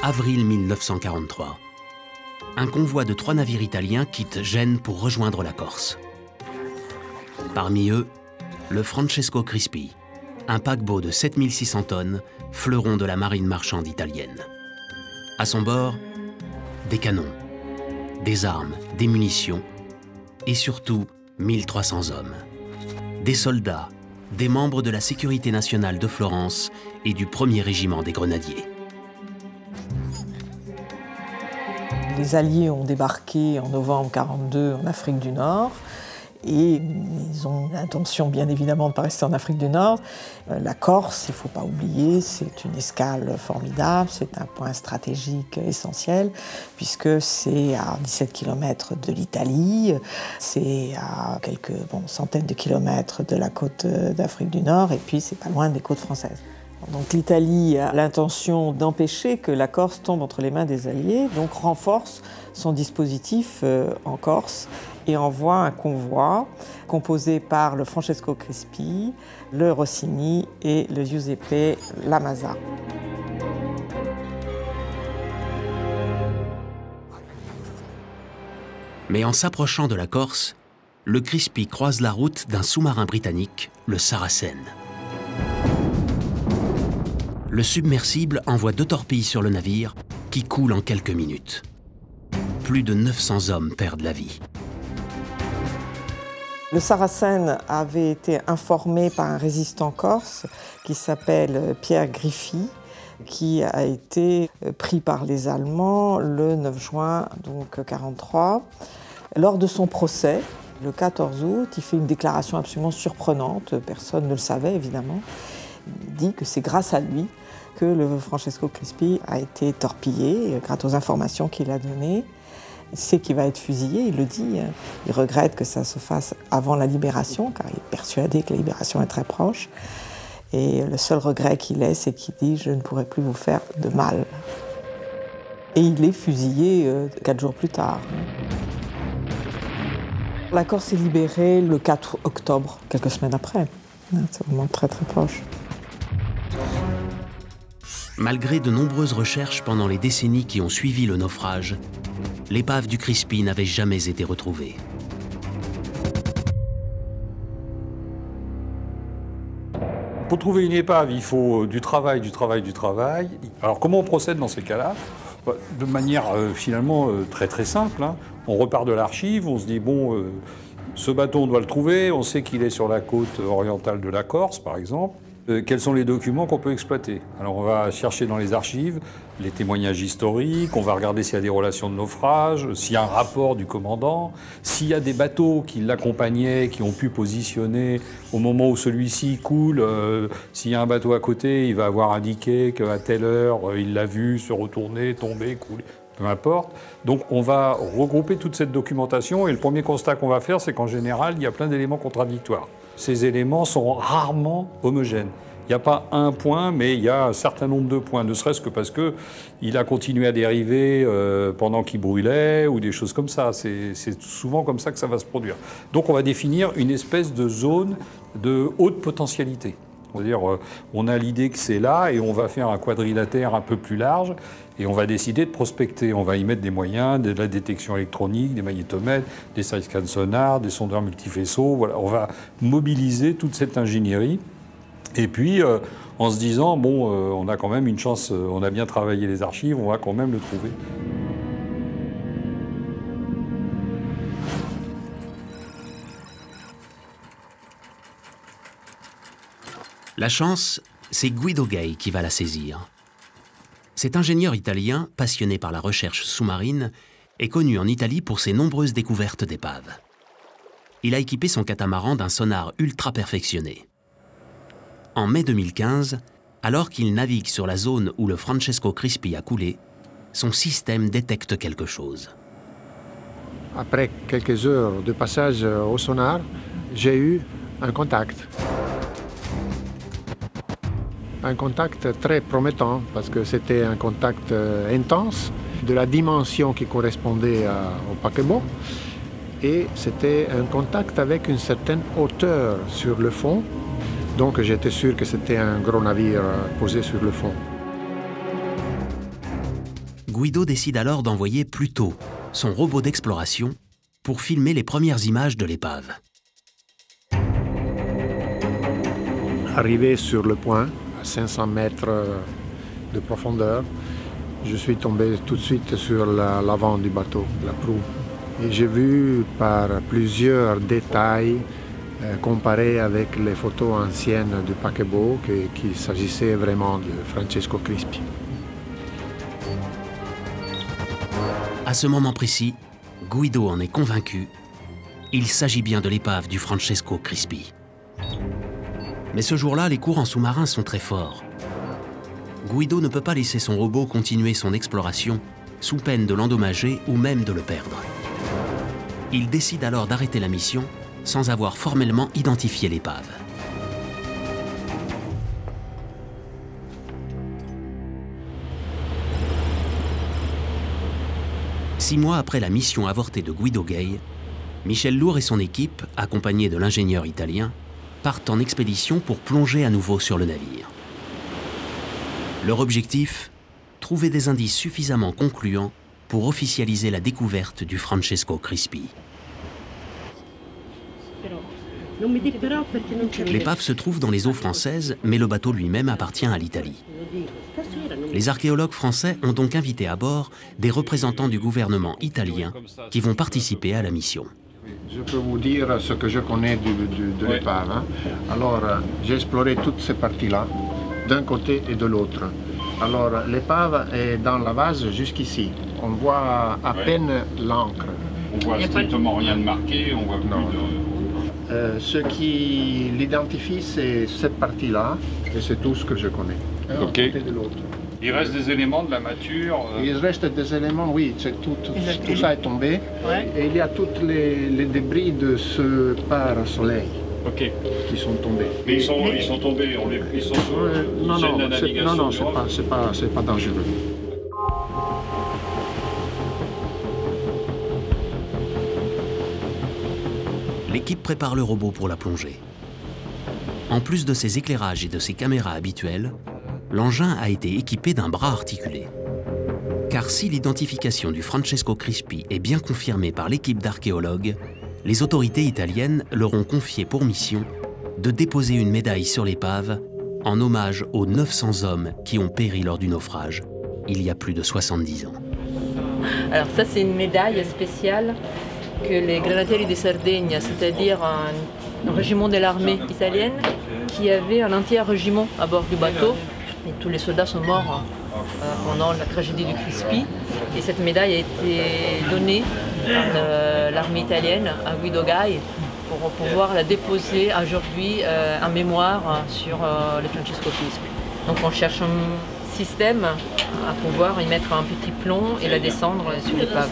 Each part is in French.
Avril 1943. Un convoi de 3 navires italiens quitte Gênes pour rejoindre la Corse. Parmi eux, le Francesco Crispi, un paquebot de 7600 tonnes, fleuron de la marine marchande italienne. À son bord, des canons, des armes, des munitions et surtout 1300 hommes. Des soldats, des membres de la sécurité nationale de Florence et du 1er régiment des grenadiers. Les Alliés ont débarqué en novembre 1942 en Afrique du Nord et ils ont l'intention bien évidemment de ne pas rester en Afrique du Nord. La Corse, il ne faut pas oublier, c'est une escale formidable, c'est un point stratégique essentiel puisque c'est à 17 km de l'Italie, c'est à quelques centaines de kilomètres de la côte d'Afrique du Nord et puis c'est pas loin des côtes françaises. Donc l'Italie a l'intention d'empêcher que la Corse tombe entre les mains des Alliés, donc renforce son dispositif en Corse et envoie un convoi composé par le Francesco Crispi, le Rossini et le Giuseppe Lamazza. Mais en s'approchant de la Corse, le Crispi croise la route d'un sous-marin britannique, le Saracen. Le submersible envoie 2 torpilles sur le navire qui coule en quelques minutes. Plus de 900 hommes perdent la vie. Le Saracen avait été informé par un résistant corse qui s'appelle Pierre Griffy, qui a été pris par les Allemands le 9 juin 1943. Lors de son procès, le 14 août, il fait une déclaration absolument surprenante, personne ne le savait évidemment. Il dit que c'est grâce à lui que le Francesco Crispi a été torpillé, grâce aux informations qu'il a données. Il sait qu'il va être fusillé, il le dit. Il regrette que ça se fasse avant la libération, car il est persuadé que la libération est très proche. Et le seul regret qu'il ait, c'est qu'il dit « je ne pourrai plus vous faire de mal ». Et il est fusillé 4 jours plus tard. La Corse est libérée le 4 octobre, quelques semaines après. C'est vraiment très très proche. Malgré de nombreuses recherches pendant les décennies qui ont suivi le naufrage, l'épave du Crispi n'avait jamais été retrouvée. Pour trouver une épave, il faut du travail. Alors comment on procède dans ces cas-là? De manière finalement très très simple. On repart de l'archive, on se dit bon, ce bateau on doit le trouver, on sait qu'il est sur la côte orientale de la Corse par exemple. Quels sont les documents qu'on peut exploiter? Alors on va chercher dans les archives les témoignages historiques, on va regarder s'il y a des relations de naufrage, s'il y a un rapport du commandant, s'il y a des bateaux qui l'accompagnaient, qui ont pu positionner au moment où celui-ci coule. S'il y a un bateau à côté, il va avoir indiqué qu'à telle heure, il l'a vu se retourner, tomber, couler, peu importe. Donc on va regrouper toute cette documentation et le premier constat qu'on va faire, c'est qu'en général, il y a plein d'éléments contradictoires. Ces éléments sont rarement homogènes. Il n'y a pas un point, mais il y a un certain nombre de points, ne serait-ce que parce qu'il a continué à dériver pendant qu'il brûlait ou des choses comme ça. C'est souvent comme ça que ça va se produire. Donc on va définir une espèce de zone de haute potentialité. C'est-à-dire, on a l'idée que c'est là et on va faire un quadrilatère un peu plus large et on va décider de prospecter. On va y mettre des moyens, de la détection électronique, des magnétomètres, des side-scan sonars, des sondeurs multifaisceaux. Voilà, on va mobiliser toute cette ingénierie. Et puis, en se disant, bon, on a quand même une chance, on a bien travaillé les archives, on va quand même le trouver. La chance, c'est Guido Gay qui va la saisir. Cet ingénieur italien, passionné par la recherche sous-marine, est connu en Italie pour ses nombreuses découvertes d'épaves. Il a équipé son catamaran d'un sonar ultra perfectionné. En mai 2015, alors qu'il navigue sur la zone où le Francesco Crispi a coulé, son système détecte quelque chose. Après quelques heures de passage au sonar, j'ai eu un contact. Un contact très promettant parce que c'était un contact intense, de la dimension qui correspondait au paquebot. Et c'était un contact avec une certaine hauteur sur le fond. Donc j'étais sûr que c'était un gros navire posé sur le fond. Guido décide alors d'envoyer plus tôt son robot d'exploration pour filmer les premières images de l'épave. Arrivé sur le point, à 500 mètres de profondeur, je suis tombé tout de suite sur l'avant du bateau, la proue. Et j'ai vu par plusieurs détails comparés avec les photos anciennes du paquebot qu'il s'agissait vraiment de Francesco Crispi. À ce moment précis, Guido en est convaincu. Il s'agit bien de l'épave du Francesco Crispi. Mais ce jour-là, les courants sous-marins sont très forts. Guido ne peut pas laisser son robot continuer son exploration sous peine de l'endommager ou même de le perdre. Il décide alors d'arrêter la mission sans avoir formellement identifié l'épave. Six mois après la mission avortée de Guido Gay, Michel Lourd et son équipe, accompagnés de l'ingénieur italien, partent en expédition pour plonger à nouveau sur le navire. Leur objectif, trouver des indices suffisamment concluants pour officialiser la découverte du Francesco Crispi. L'épave se trouve dans les eaux françaises, mais le bateau lui-même appartient à l'Italie. Les archéologues français ont donc invité à bord des représentants du gouvernement italien qui vont participer à la mission. Je peux vous dire ce que je connais de l'épave. Hein. Alors, j'ai exploré toutes ces parties-là, d'un côté et de l'autre. Alors, l'épave est dans la vase jusqu'ici. On voit à peine l'encre. On voit strictement rien de marqué, on voit plus de... Ce qui l'identifie, c'est cette partie-là, et c'est tout ce que je connais. Ok. Côté de l'autre. Il reste des éléments de la mâture. Il reste des éléments, oui, tout ça est tombé. Ouais. Et il y a tous les débris de ce pare-soleil qui sont tombés. Mais ils sont tombés, ils sont sur la navigation. Non, c'est pas dangereux. L'équipe prépare le robot pour la plongée. En plus de ses éclairages et de ses caméras habituelles, l'engin a été équipé d'un bras articulé. Car si l'identification du Francesco Crispi est bien confirmée par l'équipe d'archéologues, les autorités italiennes leur ont confié pour mission de déposer une médaille sur l'épave en hommage aux 900 hommes qui ont péri lors du naufrage, il y a plus de 70 ans. Alors ça, c'est une médaille spéciale que les Granatieri di Sardegna, c'est-à-dire un régiment de l'armée italienne, qui avait un entier régiment à bord du bateau. Et tous les soldats sont morts pendant la tragédie du Crispi. Et cette médaille a été donnée par l'armée italienne à Guido Gay pour pouvoir la déposer aujourd'hui en mémoire sur le Francesco Crispi. Donc on cherche un système à pouvoir y mettre un petit plomb et la descendre sur l'épave.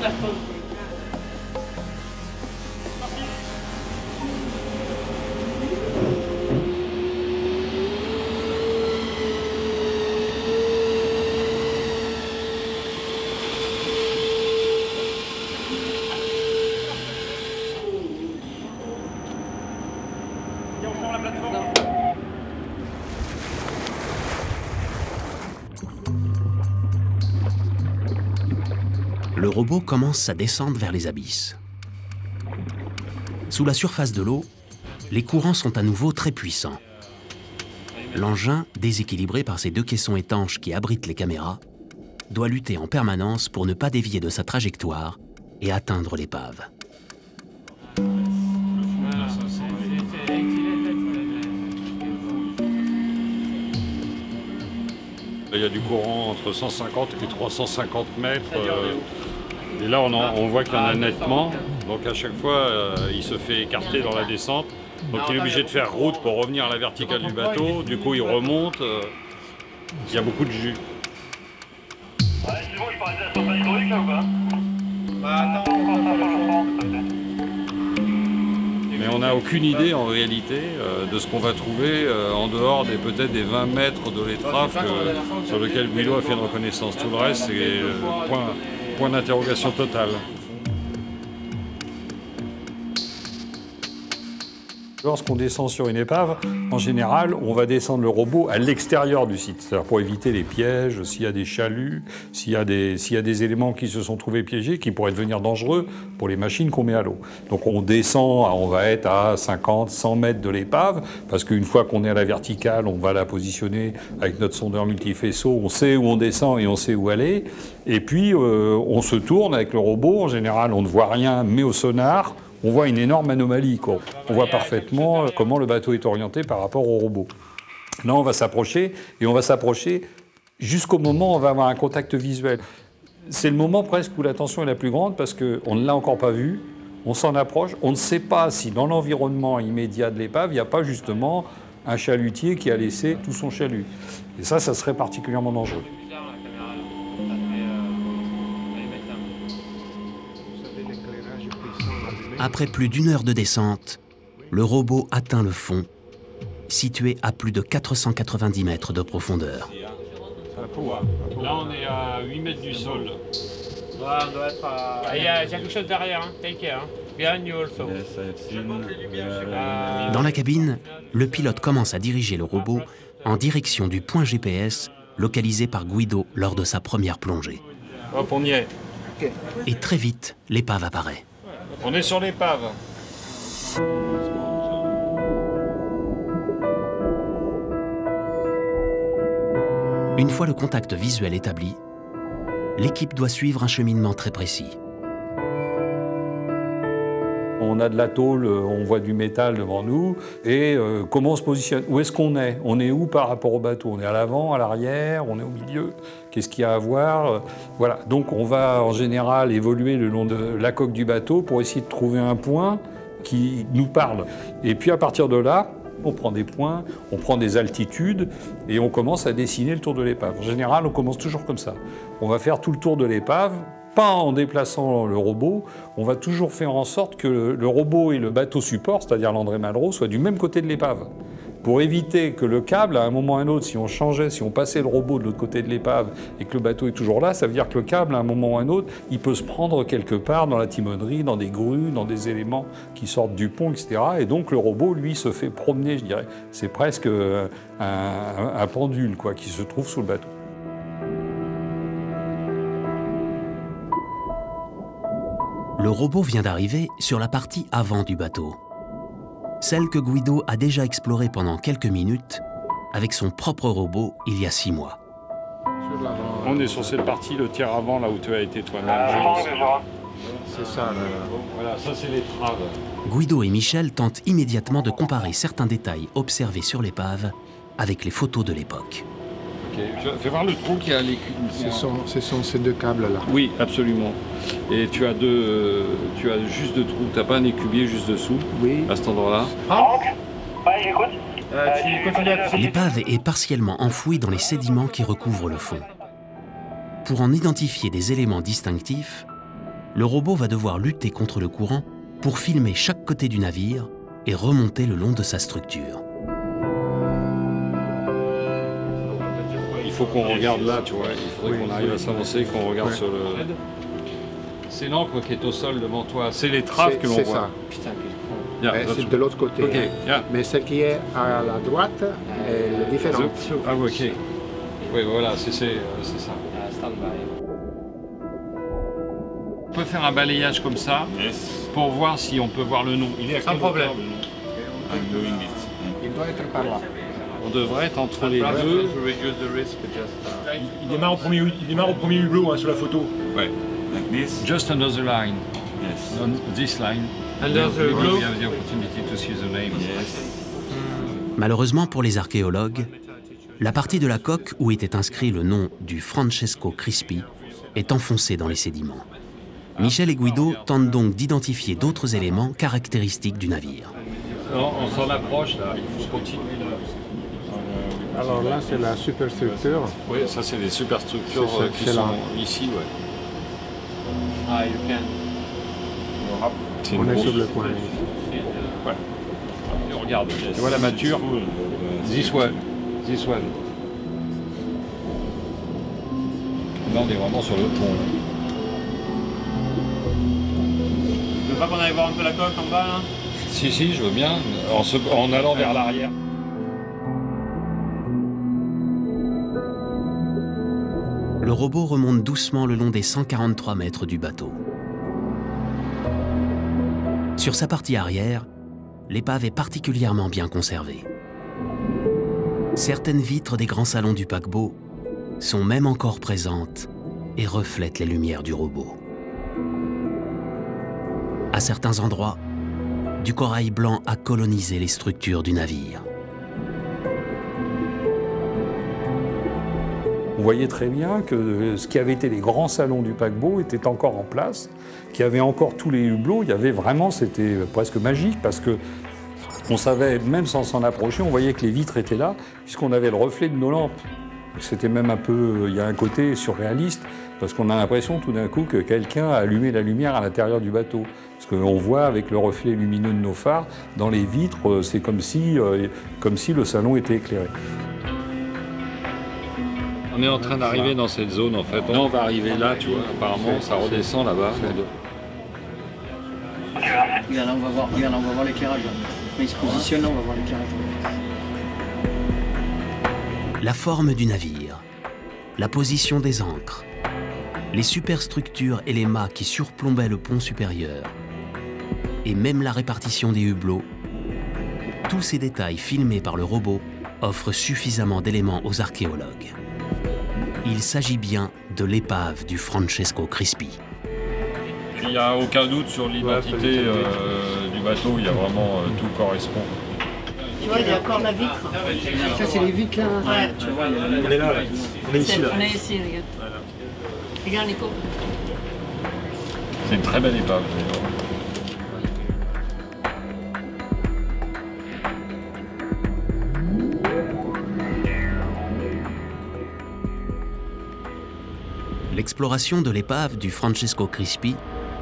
Le robot commence sa descente vers les abysses. Sous la surface de l'eau, les courants sont à nouveau très puissants. L'engin, déséquilibré par ses deux caissons étanches qui abritent les caméras, doit lutter en permanence pour ne pas dévier de sa trajectoire et atteindre l'épave. Il y a du courant entre 150 et 350 mètres. Et là, on voit qu'il y en a nettement. Donc à chaque fois, il se fait écarter dans la descente. Donc il est obligé de faire route pour revenir à la verticale du bateau. Du coup, il remonte. Il y a beaucoup de jus. Mais on n'a aucune idée en réalité de ce qu'on va trouver en dehors peut-être des 20 mètres de l'étrave sur lequel Guido a fait une reconnaissance. Tout le reste, c'est point d'interrogation total. Lorsqu'on descend sur une épave, en général, on va descendre le robot à l'extérieur du site. C'est-à-dire pour éviter les pièges, s'il y a des chaluts, s'il y a des éléments qui se sont trouvés piégés, qui pourraient devenir dangereux pour les machines qu'on met à l'eau. Donc on descend, on va être à 50, 100 mètres de l'épave, parce qu'une fois qu'on est à la verticale, on va la positionner avec notre sondeur multifaisceau, on sait où on descend et on sait où aller. Et puis on se tourne avec le robot, en général on ne voit rien, mais au sonar, on voit une énorme anomalie, quoi. On voit parfaitement comment le bateau est orienté par rapport au robot. Là, on va s'approcher, et on va s'approcher jusqu'au moment où on va avoir un contact visuel. C'est le moment presque où la tension est la plus grande, parce qu'on ne l'a encore pas vu, on s'en approche, on ne sait pas si dans l'environnement immédiat de l'épave, il n'y a pas justement un chalutier qui a laissé tout son chalut. Et ça serait particulièrement dangereux. Après plus d'1 heure de descente, le robot atteint le fond, situé à plus de 490 mètres de profondeur. Là, on est à 8 mètres du sol. Là, on doit être à... Il y a quelque chose derrière, hein. Take care. Hein. Behind you also. Dans la cabine, le pilote commence à diriger le robot en direction du point GPS localisé par Guido lors de sa première plongée. Hop, on y est. Et très vite, l'épave apparaît. On est sur l'épave. Une fois le contact visuel établi, l'équipe doit suivre un cheminement très précis. On a de la tôle, on voit du métal devant nous, et comment on se positionne? Où est-ce qu'on est? On est où par rapport au bateau? On est à l'avant, à l'arrière, on est au milieu? Qu'est-ce qu'il y a à voir? Voilà, donc on va en général évoluer le long de la coque du bateau pour essayer de trouver un point qui nous parle. Et puis à partir de là, on prend des points, on prend des altitudes et on commence à dessiner le tour de l'épave. En général, on commence toujours comme ça. On va faire tout le tour de l'épave, pas en déplaçant le robot, on va toujours faire en sorte que le robot et le bateau support, c'est-à-dire l'André Malraux, soient du même côté de l'épave. Pour éviter que le câble, à un moment ou à un autre, si on changeait, si on passait le robot de l'autre côté de l'épave et que le bateau est toujours là, ça veut dire que le câble, à un moment ou à un autre, il peut se prendre quelque part dans la timonerie, dans des grues, dans des éléments qui sortent du pont, etc. Et donc le robot, lui, se fait promener, je dirais. C'est presque un pendule, quoi, qui se trouve sous le bateau. Le robot vient d'arriver sur la partie avant du bateau. Celle que Guido a déjà explorée pendant quelques minutes avec son propre robot il y a 6 mois. On est sur cette partie, le tiers avant, là où tu as été toi-même. C'est ça. Voilà, ça c'est l'étrave. Guido et Michel tentent immédiatement de comparer certains détails observés sur l'épave avec les photos de l'époque. Ok, fais voir le trou qui a les... Ce sont ces deux câbles-là. Oui, absolument. Et tu as juste 2 trous. Tu n'as pas un écubier juste dessous, Oui. à cet endroit-là. Ouais, j'écoute. L'épave est partiellement enfouie dans les sédiments qui recouvrent le fond. Pour en identifier des éléments distinctifs, le robot va devoir lutter contre le courant pour filmer chaque côté du navire et remonter le long de sa structure. Il faut qu'on regarde là, tu vois. Il faudrait qu'on arrive à s'avancer, qu'on regarde sur le... C'est l'encre qui est au sol devant toi. C'est l'étrave que l'on voit. C'est ça. C'est de l'autre côté. Okay, yeah. Mais ce qui est à la droite est différent. Ah, ok. Oui, voilà, c'est ça. On peut faire un balayage comme ça pour voir si on peut voir le nom. Il est à Sans problème. Il doit être par là. On devrait être entre les deux. Il démarre au premier hublot, hein, sur la photo. Ouais. Just another line. Yes. On this line. Under the blue. We have the opportunity to see the name. Malheureusement pour les archéologues, la partie de la coque où était inscrit le nom du Francesco Crispi est enfoncée dans les sédiments. Michel et Guido tentent donc d'identifier d'autres éléments caractéristiques du navire. On s'en approche là, il faut continuer là. Alors là, c'est la superstructure. Oui, ça c'est des superstructures qui sont ici, ouais. Ah, you can. On est sur le point. Ouais. Et regarde, tu vois la mâture? This one. Là, on est vraiment sur le pont. Tu veux pas qu'on aille voir un peu la coque en bas là? Si, je veux bien, en allant vers l'arrière. Le robot remonte doucement le long des 143 mètres du bateau. Sur sa partie arrière, l'épave est particulièrement bien conservée. Certaines vitres des grands salons du paquebot sont même encore présentes et reflètent les lumières du robot. À certains endroits, du corail blanc a colonisé les structures du navire. On voyait très bien que ce qui avait été les grands salons du paquebot était encore en place, qu'il y avait encore tous les hublots. Il y avait vraiment, c'était presque magique parce que on savait, même sans s'en approcher, on voyait que les vitres étaient là, puisqu'on avait le reflet de nos lampes. C'était même un peu, il y a un côté surréaliste, parce qu'on a l'impression tout d'un coup que quelqu'un a allumé la lumière à l'intérieur du bateau. Parce qu'on voit avec le reflet lumineux de nos phares, dans les vitres, c'est comme si le salon était éclairé. On est en train d'arriver dans cette zone en fait. Là on va arriver là, tu vois, apparemment ça redescend là-bas. Regarde, là on va voir l'éclairage. Quand il se positionne là, on va voir l'éclairage. La forme du navire, la position des ancres, les superstructures et les mâts qui surplombaient le pont supérieur, et même la répartition des hublots, tous ces détails filmés par le robot offrent suffisamment d'éléments aux archéologues. Il s'agit bien de l'épave du Francesco Crispi. Il n'y a aucun doute sur l'identité du bateau, il y a vraiment tout correspond. Tu vois, il y a encore la vitre. Ça, c'est les vitres là. Ouais. On est là, on est ici là. On est ici, regarde. Regarde, Nico. C'est une très belle épave. L'exploration de l'épave du Francesco Crispi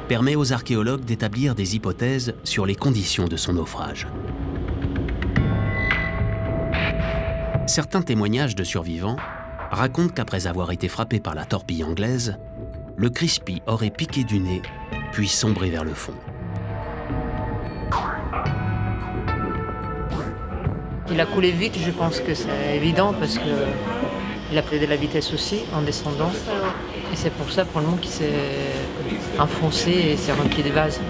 permet aux archéologues d'établir des hypothèses sur les conditions de son naufrage. Certains témoignages de survivants racontent qu'après avoir été frappé par la torpille anglaise, le Crispi aurait piqué du nez, puis sombré vers le fond. Il a coulé vite, je pense que c'est évident, parce qu'il a pris de la vitesse aussi en descendant. Et c'est pour ça, probablement, qu'il s'est enfoncé et s'est rempli de vase.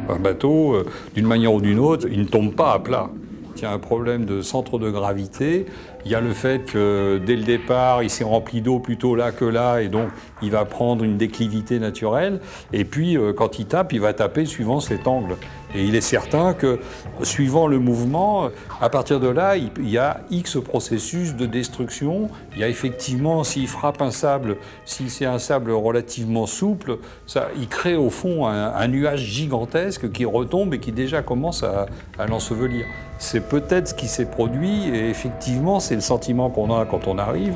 Un bateau, d'une manière ou d'une autre, il ne tombe pas à plat. Il y a un problème de centre de gravité. Il y a le fait que dès le départ, il s'est rempli d'eau plutôt là que là, et donc il va prendre une déclivité naturelle. Et puis, quand il tape, il va taper suivant cet angle. Et il est certain que, suivant le mouvement, à partir de là, il y a X processus de destruction. Il y a effectivement, s'il frappe un sable, si c'est un sable relativement souple, ça, il crée au fond un nuage gigantesque qui retombe et qui déjà commence à l'ensevelir. C'est peut-être ce qui s'est produit, et effectivement, c'est le sentiment qu'on a quand on arrive.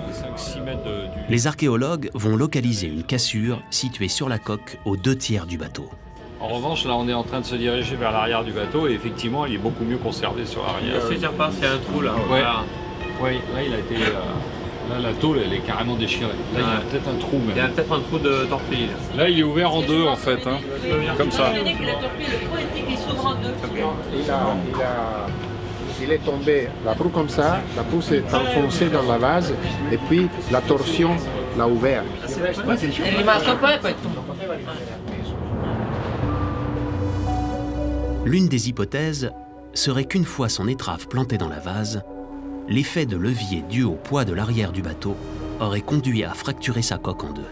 Les archéologues vont localiser une cassure située sur la coque aux 2/3 du bateau. En revanche, là, on est en train de se diriger vers l'arrière du bateau, et effectivement, il est beaucoup mieux conservé sur l'arrière. Si tu repasses, il y a un trou là. Ouais. Oui, là, il a été. Là, la tôle, elle est carrément déchirée. Là, il y a peut-être un trou, même. Il y a peut-être un trou de torpille. Là, il est ouvert en deux, en fait, hein. Comme ça. Il est tombé, la proue comme ça, la proue s'est enfoncée dans la vase, et puis la torsion l'a ouvert. L'une des hypothèses serait qu'une fois son étrave plantée dans la vase, l'effet de levier dû au poids de l'arrière du bateau aurait conduit à fracturer sa coque en deux.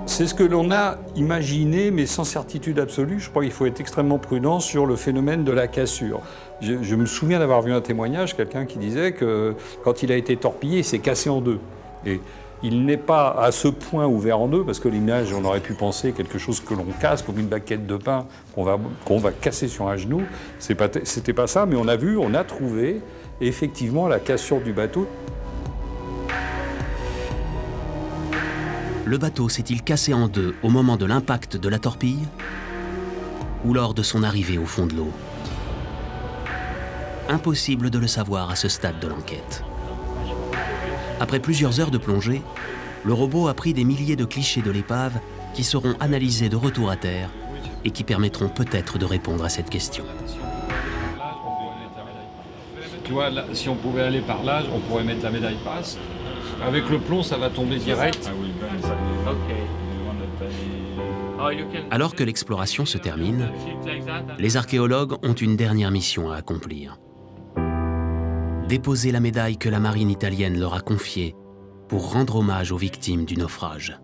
C'est ce que l'on a imaginé, mais sans certitude absolue. Je crois qu'il faut être extrêmement prudent sur le phénomène de la cassure. Je me souviens d'avoir vu un témoignage, quelqu'un qui disait que quand il a été torpillé, il s'est cassé en deux. Et il n'est pas à ce point ouvert en deux, parce que l'image, on aurait pu penser quelque chose que l'on casse, comme une baguette de pain qu'on va casser sur un genou. C'était pas ça, mais on a trouvé effectivement la cassure du bateau. Le bateau s'est-il cassé en deux au moment de l'impact de la torpille ou lors de son arrivée au fond de l'eau? Impossible de le savoir à ce stade de l'enquête. Après plusieurs heures de plongée, le robot a pris des milliers de clichés de l'épave qui seront analysés de retour à terre et qui permettront peut-être de répondre à cette question. Tu vois, là, si on pouvait aller par là, on pourrait mettre la médaille passe. Avec le plomb, ça va tomber direct. Alors que l'exploration se termine, les archéologues ont une dernière mission à accomplir. Déposer la médaille que la marine italienne leur a confiée pour rendre hommage aux victimes du naufrage.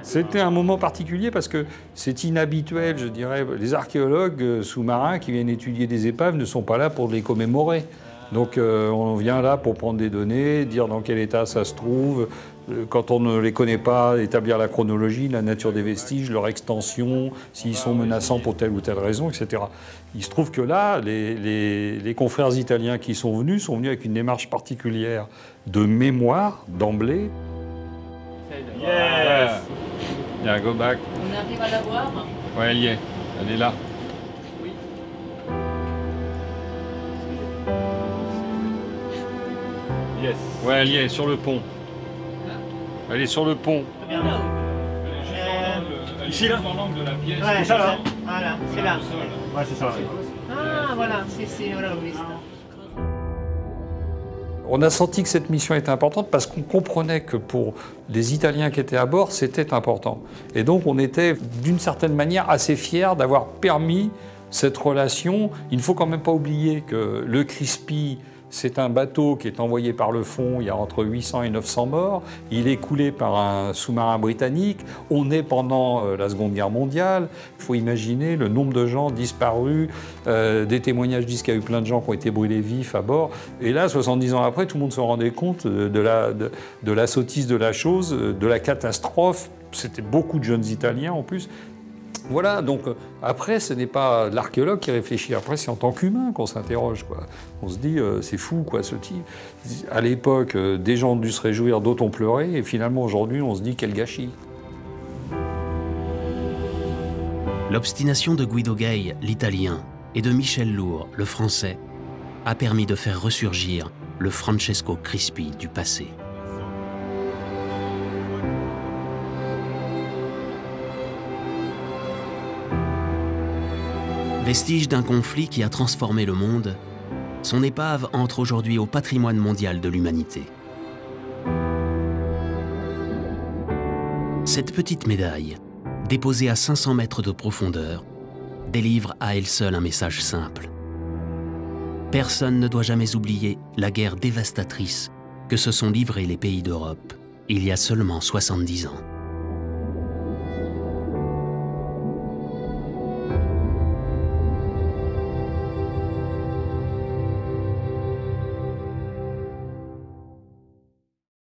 C'était un moment particulier parce que c'est inhabituel, je dirais. Les archéologues sous-marins qui viennent étudier des épaves ne sont pas là pour les commémorer. Donc on vient là pour prendre des données, dire dans quel état ça se trouve, quand on ne les connaît pas, établir la chronologie, la nature des vestiges, leur extension, s'ils sont menaçants pour telle ou telle raison, etc. Il se trouve que là, les confrères italiens qui sont venus avec une démarche particulière de mémoire, d'emblée. Yes. Yeah, go back. On arrive à la voir. Ouais, elle y est. Elle est là. Oui. Yes. Ouais, elle y est, sur le pont. Elle est sur le pont. Ici, là? Dans l'angle de la pièce. Ouais, c'est ça, là. Voilà, c'est là. Ouais, c'est ça. Ah, voilà, c'est voilà, oui. On a senti que cette mission était importante parce qu'on comprenait que pour les Italiens qui étaient à bord, c'était important. Et donc on était d'une certaine manière assez fiers d'avoir permis cette relation. Il ne faut quand même pas oublier que le Crispy, c'est un bateau qui est envoyé par le fond, il y a entre 800 et 900 morts. Il est coulé par un sous-marin britannique. On est pendant la Seconde Guerre mondiale. Il faut imaginer le nombre de gens disparus. Des témoignages disent qu'il y a eu plein de gens qui ont été brûlés vifs à bord. Et là, 70 ans après, tout le monde se rendait compte de la sottise de la chose, de la catastrophe. C'était beaucoup de jeunes Italiens en plus. Voilà, donc après, ce n'est pas l'archéologue qui réfléchit. Après, c'est en tant qu'humain qu'on s'interroge, quoi. On se dit, c'est fou, quoi, ce type. À l'époque, des gens ont dû se réjouir, d'autres ont pleuré, et finalement, aujourd'hui, on se dit, quel gâchis. L'obstination de Guido Gay, l'italien, et de Michel Lourd, le français, a permis de faire ressurgir le Francesco Crispi du passé. Vestige d'un conflit qui a transformé le monde, son épave entre aujourd'hui au patrimoine mondial de l'humanité. Cette petite médaille, déposée à 500 mètres de profondeur, délivre à elle seule un message simple. Personne ne doit jamais oublier la guerre dévastatrice que se sont livrées les pays d'Europe il y a seulement 70 ans.